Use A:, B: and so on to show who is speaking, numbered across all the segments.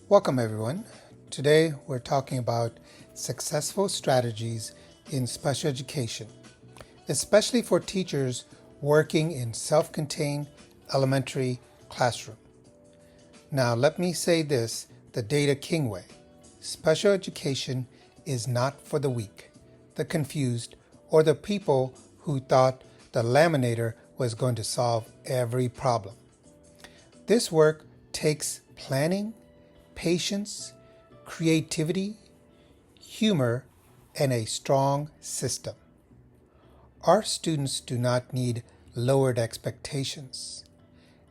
A: Welcome everyone. Today we're talking about successful strategies in special education, especially for teachers working in self-contained elementary classroom. Now let me say this the Data King way. Special education is not for the weak, the confused, or the people who thought the laminator was going to solve every problem. This work takes planning, patience, creativity, humor, and a strong system. Our students do not need lowered expectations.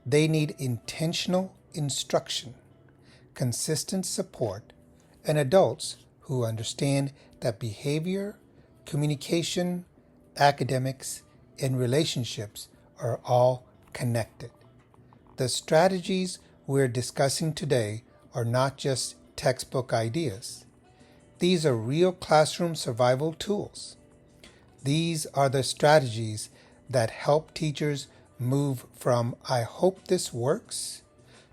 A: They need intentional instruction, consistent support, and adults who understand that behavior, communication, academics, and relationships are all connected. The strategies we're discussing today are not just textbook ideas. These are real classroom survival tools. These are the strategies that help teachers move from "I hope this works"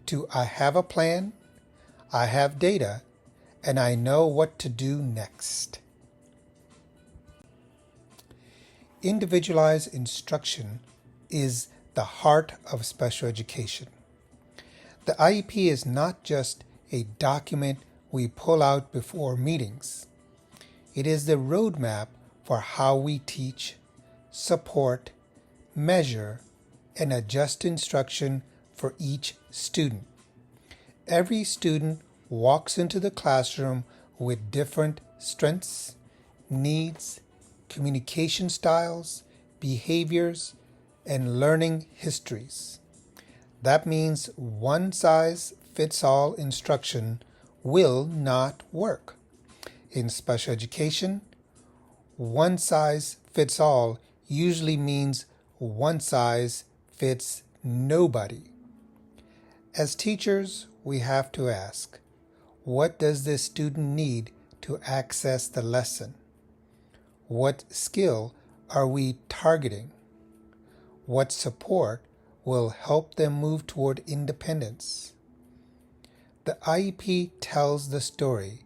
A: to "I have a plan, I have data, and I know what to do next." Individualized instruction is the heart of special education. The IEP is not just a document we pull out before meetings. It is the roadmap for how we teach, support, measure, and adjust instruction for each student. Every student walks into the classroom with different strengths, needs, communication styles, behaviors, and learning histories. That means one-size-fits-all instruction will not work. In special education, one size fits all usually means one size fits nobody. As teachers, we have to ask, what does this student need to access the lesson? What skill are we targeting? What support will help them move toward independence? The IEP tells the story,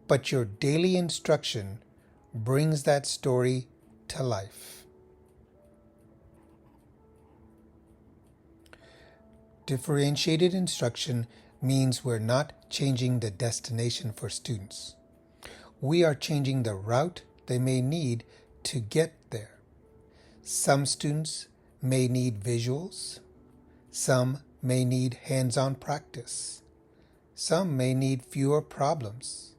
A: but your daily instruction brings that story to life. Differentiated instruction means we're not changing the destination for students. We are changing the route they may need to get there. Some students may need visuals. Some may need hands-on practice. Some may need fewer problems,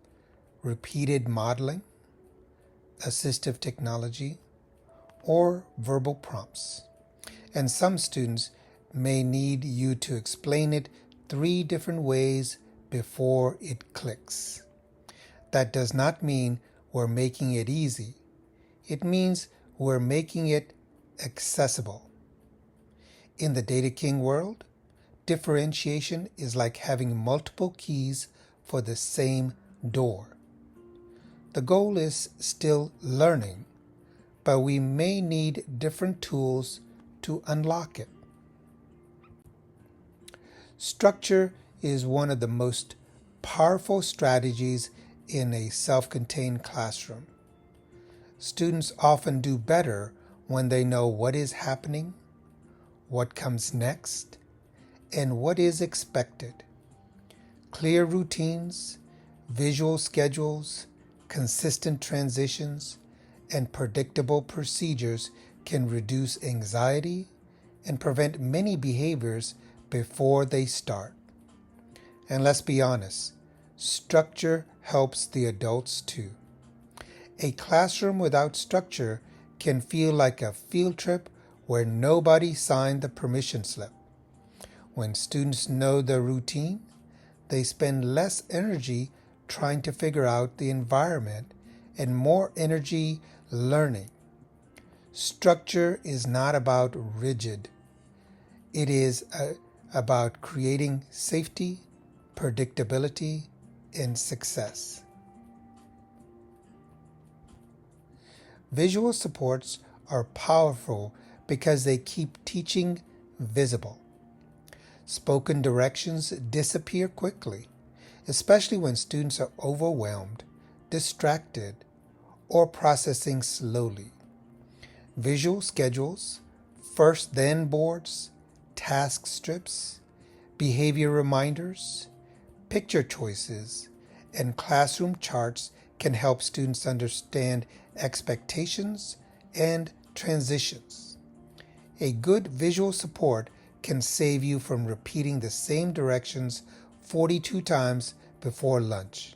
A: repeated modeling, assistive technology, or verbal prompts. And some students may need you to explain it 3 different ways before it clicks. That does not mean we're making it easy. It means we're making it accessible. In the Data King world, differentiation is like having multiple keys for the same door. The goal is still learning, but we may need different tools to unlock it. Structure is one of the most powerful strategies in a self-contained classroom. Students often do better when they know what is happening, what comes next, and what is expected. Clear routines, visual schedules, consistent transitions, and predictable procedures can reduce anxiety and prevent many behaviors before they start. And let's be honest, structure helps the adults too. A classroom without structure can feel like a field trip where nobody signed the permission slip. When students know the routine, they spend less energy trying to figure out the environment and more energy learning. Structure is not about rigid. It is about creating safety, predictability, and success. Visual supports are powerful because they keep teaching visible. Spoken directions disappear quickly, especially when students are overwhelmed, distracted, or processing slowly. Visual schedules, first then boards, task strips, behavior reminders, picture choices, and classroom charts can help students understand expectations and transitions. A good visual support can save you from repeating the same directions 42 times before lunch.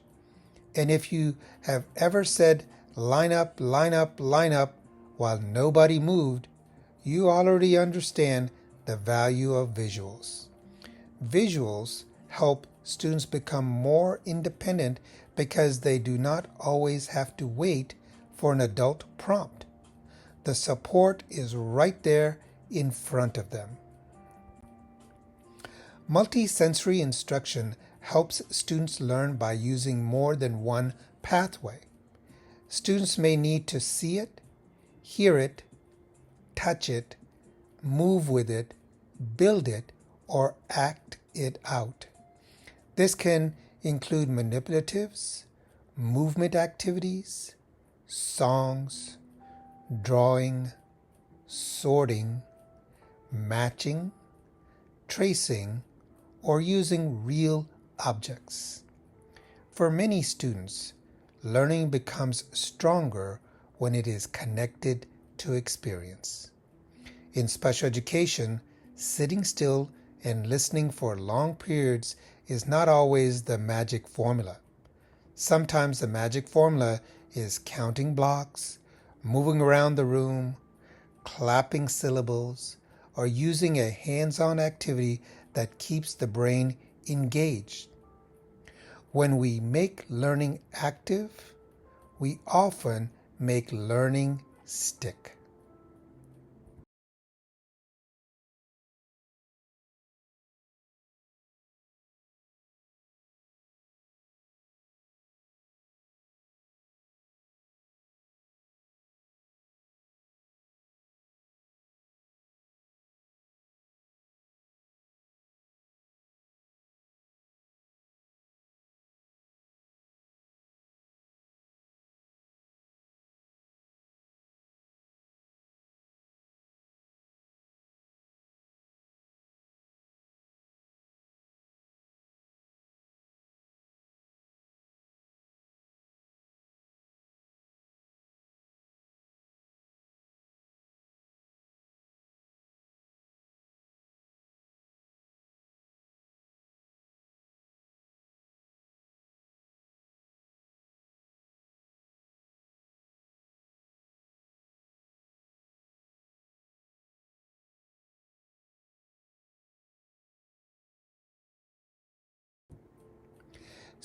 A: And if you have ever said, line up, line up, line up, while nobody moved, you already understand the value of visuals. Visuals help students become more independent because they do not always have to wait for an adult prompt. The support is right there in front of them. Multisensory instruction helps students learn by using more than one pathway. Students may need to see it, hear it, touch it, move with it, build it, or act it out. This can include manipulatives, movement activities, songs, drawing, sorting, matching, tracing, or using real objects. For many students, learning becomes stronger when it is connected to experience. In special education, sitting still and listening for long periods is not always the magic formula. Sometimes the magic formula is counting blocks, moving around the room, clapping syllables, or using a hands-on activity that keeps the brain engaged. When we make learning active, we often make learning stick.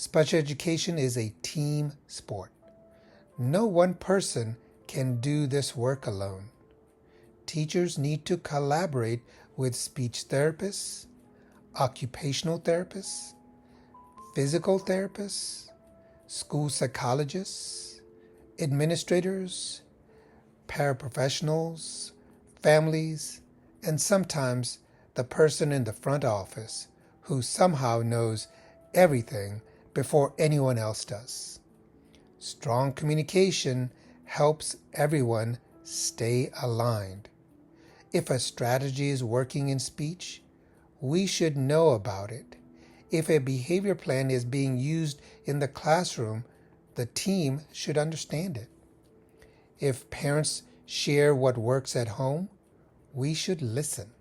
A: Special education is a team sport. No one person can do this work alone. Teachers need to collaborate with speech therapists, occupational therapists, physical therapists, school psychologists, administrators, paraprofessionals, families, and sometimes the person in the front office who somehow knows everything before anyone else does. Strong communication helps everyone stay aligned. If a strategy is working in speech, we should know about it. If a behavior plan is being used in the classroom, the team should understand it. If parents share what works at home, we should listen.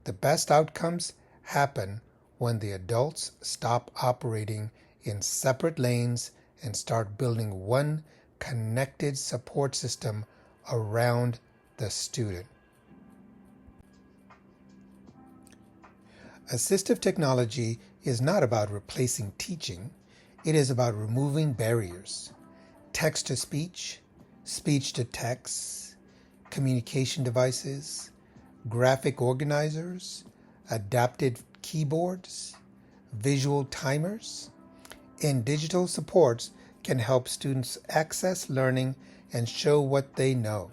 A: The best outcomes happen when the adults stop operating in separate lanes and start building one connected support system around the student. Assistive technology is not about replacing teaching. It is about removing barriers. Text to speech, speech to text, communication devices, graphic organizers, adaptive keyboards, visual timers, and digital supports can help students access learning and show what they know.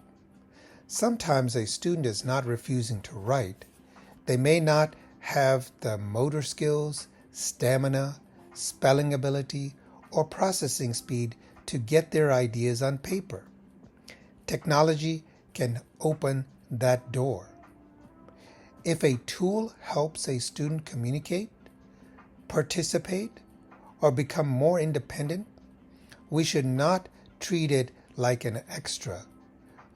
A: Sometimes a student is not refusing to write. They may not have the motor skills, stamina, spelling ability, or processing speed to get their ideas on paper. Technology can open that door. If a tool helps a student communicate, participate, or become more independent, we should not treat it like an extra.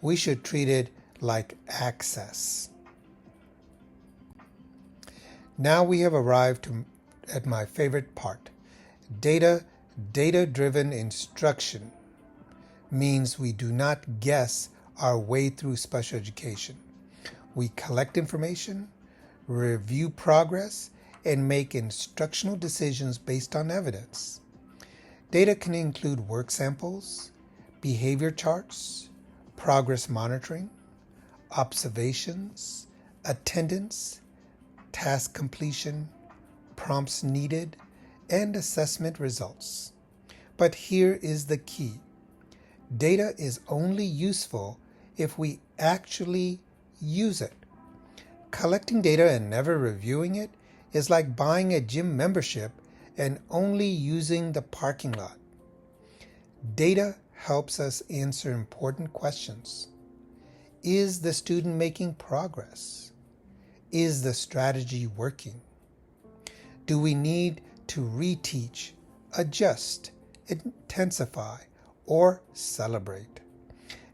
A: We should treat it like access. Now we have arrived at my favorite part. Data-driven instruction means we do not guess our way through special education. We collect information, review progress, and make instructional decisions based on evidence. Data can include work samples, behavior charts, progress monitoring, observations, attendance, task completion, prompts needed, and assessment results. But here is the key. Data is only useful if we actually use it. Collecting data and never reviewing it is like buying a gym membership and only using the parking lot. Data helps us answer important questions. Is the student making progress? Is the strategy working? Do we need to reteach, adjust, intensify, or celebrate?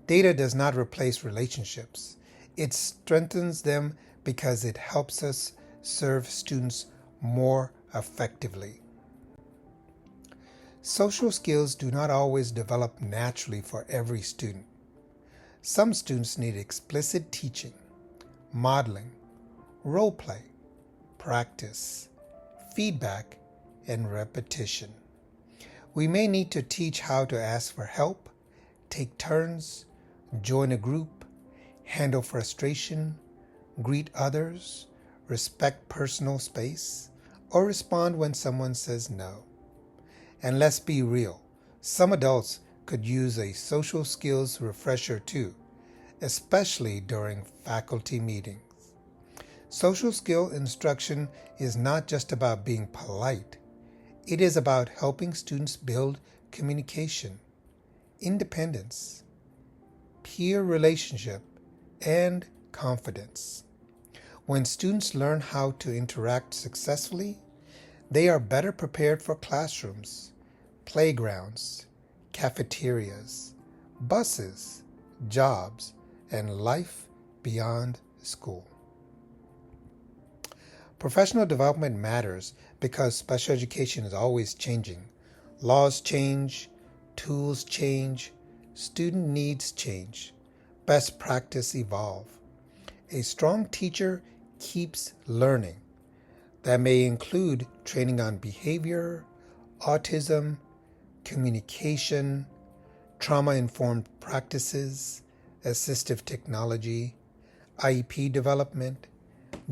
A: Data does not replace relationships. It strengthens them because it helps us serve students more effectively. Social skills do not always develop naturally for every student. Some students need explicit teaching, modeling, role play, practice, feedback, and repetition. We may need to teach how to ask for help, take turns, join a group, handle frustration, greet others, respect personal space, or respond when someone says no. And let's be real, some adults could use a social skills refresher too, especially during faculty meetings. Social skill instruction is not just about being polite. It is about helping students build communication, independence, peer relationship, and confidence. When students learn how to interact successfully, they are better prepared for classrooms, playgrounds, cafeterias, buses, jobs, and life beyond school. Professional development matters because special education is always changing. Laws change, tools change, student needs change, best practice evolve. A strong teacher keeps learning. That may include training on behavior, autism, communication, trauma-informed practices, assistive technology, IEP development,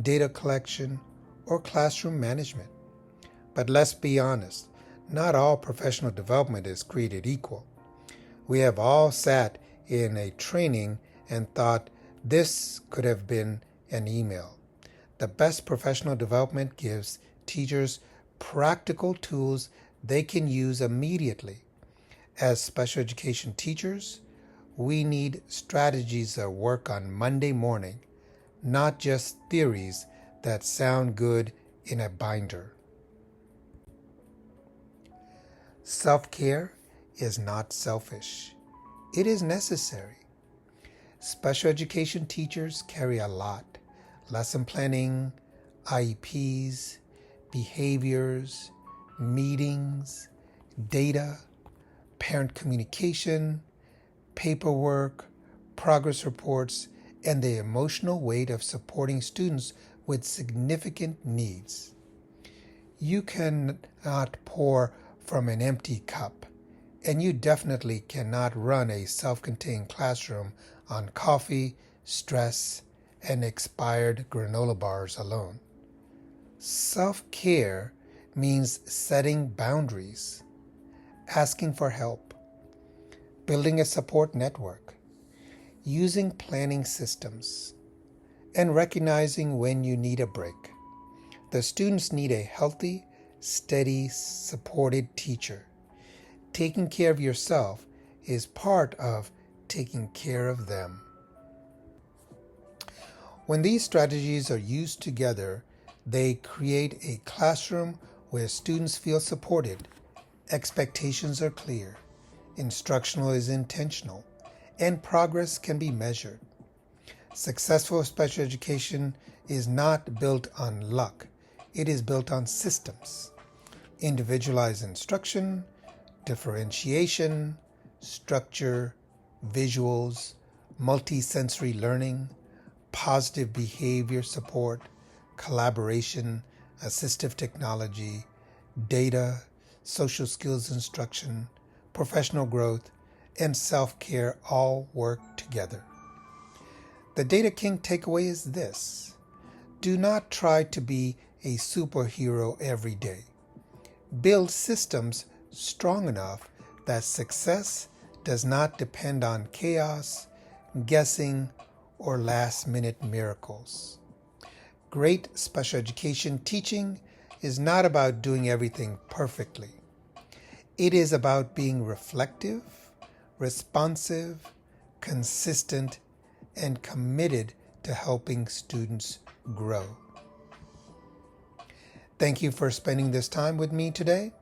A: data collection, or classroom management. But let's be honest, not all professional development is created equal. We have all sat in a training and thought this could have been an email. The best professional development gives teachers practical tools they can use immediately. As special education teachers, we need strategies that work on Monday morning, not just theories that sound good in a binder. Self-care is not selfish. It is necessary. Special education teachers carry a lot. Lesson planning, IEPs, behaviors, meetings, data, parent communication, paperwork, progress reports, and the emotional weight of supporting students with significant needs. You cannot pour from an empty cup, and you definitely cannot run a self-contained classroom on coffee, stress, and expired granola bars alone. Self-care means setting boundaries, asking for help, building a support network, using planning systems, and recognizing when you need a break. The students need a healthy, steady, supported teacher. Taking care of yourself is part of taking care of them. When these strategies are used together, they create a classroom where students feel supported, expectations are clear, instructional is intentional, and progress can be measured. Successful special education is not built on luck. It is built on systems. Individualized instruction, differentiation, structure, visuals, multisensory learning, positive behavior support, collaboration, assistive technology, data, social skills instruction, professional growth, and self-care all work together. The Data King takeaway is this: do not try to be a superhero every day. Build systems strong enough that success does not depend on chaos, guessing, or last-minute miracles. Great special education teaching is not about doing everything perfectly. It is about being reflective, responsive, consistent, and committed to helping students grow. Thank you for spending this time with me today.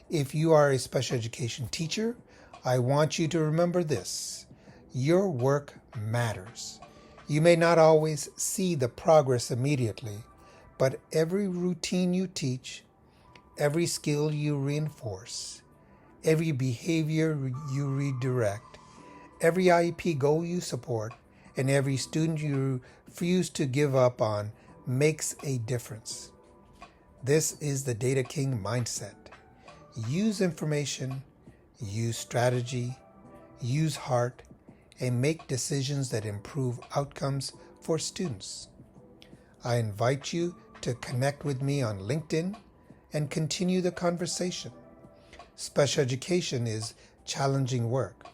A: If you are a special education teacher, I want you to remember this: your work matters. You may not always see the progress immediately, but every routine you teach, every skill you reinforce, every behavior you redirect, every IEP goal you support, and every student you refuse to give up on makes a difference. This is the Data King mindset. Use information, use strategy, use heart, and make decisions that improve outcomes for students. I invite you to connect with me on LinkedIn and continue the conversation. Special education is challenging work,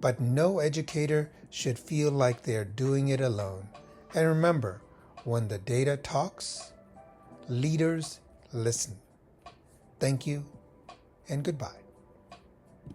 A: but no educator should feel like they're doing it alone. And remember, when the data talks, leaders listen. Thank you and goodbye.